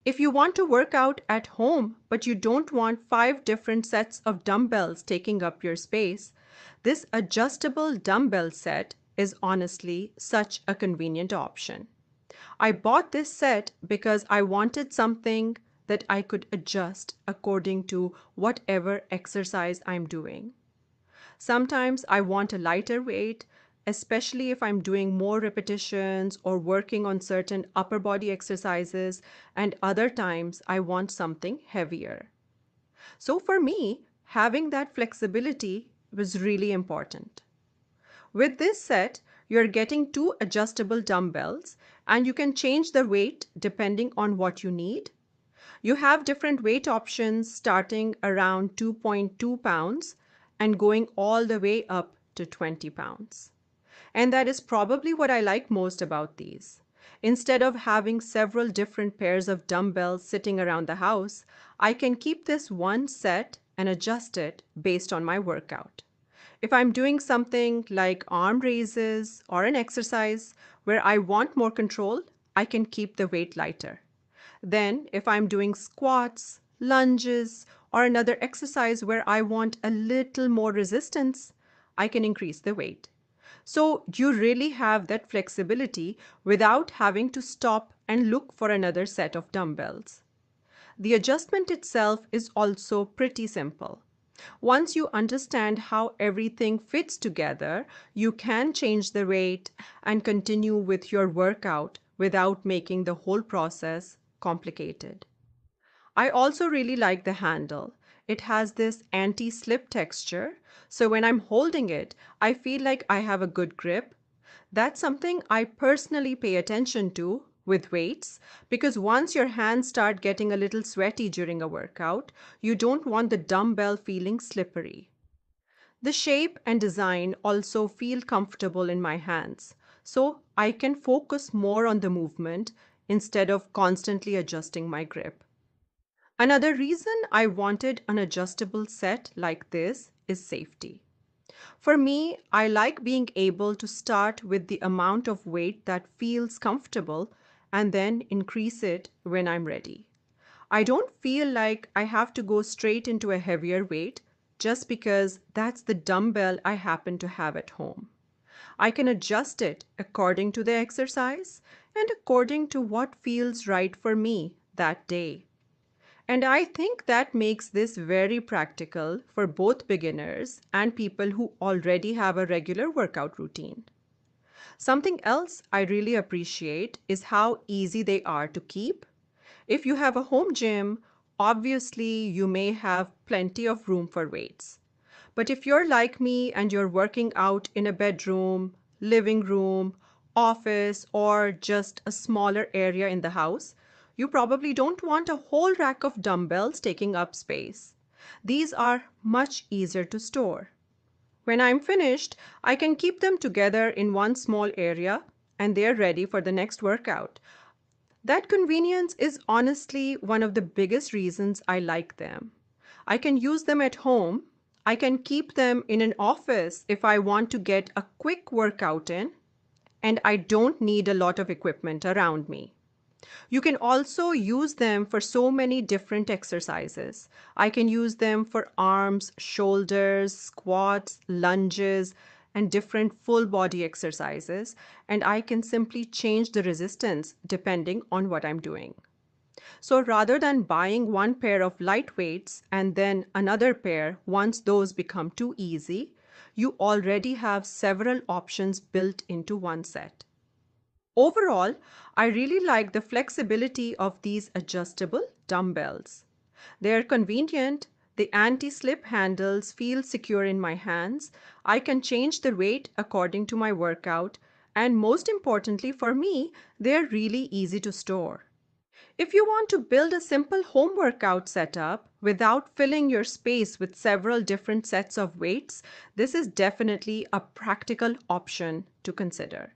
If you want to work out at home, but you don't want 5 different sets of dumbbells taking up your space, this adjustable dumbbell set is honestly such a convenient option. I bought this set because I wanted something that I could adjust according to whatever exercise I'm doing. Sometimes I want a lighter weight, especially if I'm doing more repetitions or working on certain upper body exercises, and other times I want something heavier. So for me, having that flexibility was really important. With this set, you're getting 2 adjustable dumbbells, and you can change the weight depending on what you need. You have different weight options starting around 2.2 pounds and going all the way up to 20 pounds. And that is probably what I like most about these. Instead of having several different pairs of dumbbells sitting around the house, I can keep this one set and adjust it based on my workout. If I'm doing something like arm raises or an exercise where I want more control, I can keep the weight lighter. Then, if I'm doing squats, lunges, or another exercise where I want a little more resistance, I can increase the weight. So you really have that flexibility without having to stop and look for another set of dumbbells. The adjustment itself is also pretty simple. Once you understand how everything fits together, you can change the weight and continue with your workout without making the whole process complicated. I also really like the handle. It has this anti-slip texture, so when I'm holding it, I feel like I have a good grip. That's something I personally pay attention to with weights because once your hands start getting a little sweaty during a workout, you don't want the dumbbell feeling slippery. The shape and design also feel comfortable in my hands, so I can focus more on the movement instead of constantly adjusting my grip. Another reason I wanted an adjustable set like this is safety. For me, I like being able to start with the amount of weight that feels comfortable and then increase it when I'm ready. I don't feel like I have to go straight into a heavier weight just because that's the dumbbell I happen to have at home. I can adjust it according to the exercise and according to what feels right for me that day. And I think that makes this very practical for both beginners and people who already have a regular workout routine. Something else I really appreciate is how easy they are to keep. If you have a home gym, obviously you may have plenty of room for weights. But if you're like me and you're working out in a bedroom, living room, office, or just a smaller area in the house, you probably don't want a whole rack of dumbbells taking up space. These are much easier to store. When I'm finished, I can keep them together in one small area and they're ready for the next workout. That convenience is honestly one of the biggest reasons I like them. I can use them at home. I can keep them in an office if I want to get a quick workout in, and I don't need a lot of equipment around me. You can also use them for so many different exercises. I can use them for arms, shoulders, squats, lunges, and different full body exercises, and I can simply change the resistance depending on what I'm doing. So rather than buying one pair of light weights and then another pair once those become too easy, you already have several options built into one set. Overall, I really like the flexibility of these adjustable dumbbells. They're convenient, the anti-slip handles feel secure in my hands, I can change the weight according to my workout, and most importantly for me, they're really easy to store. If you want to build a simple home workout setup without filling your space with several different sets of weights, this is definitely a practical option to consider.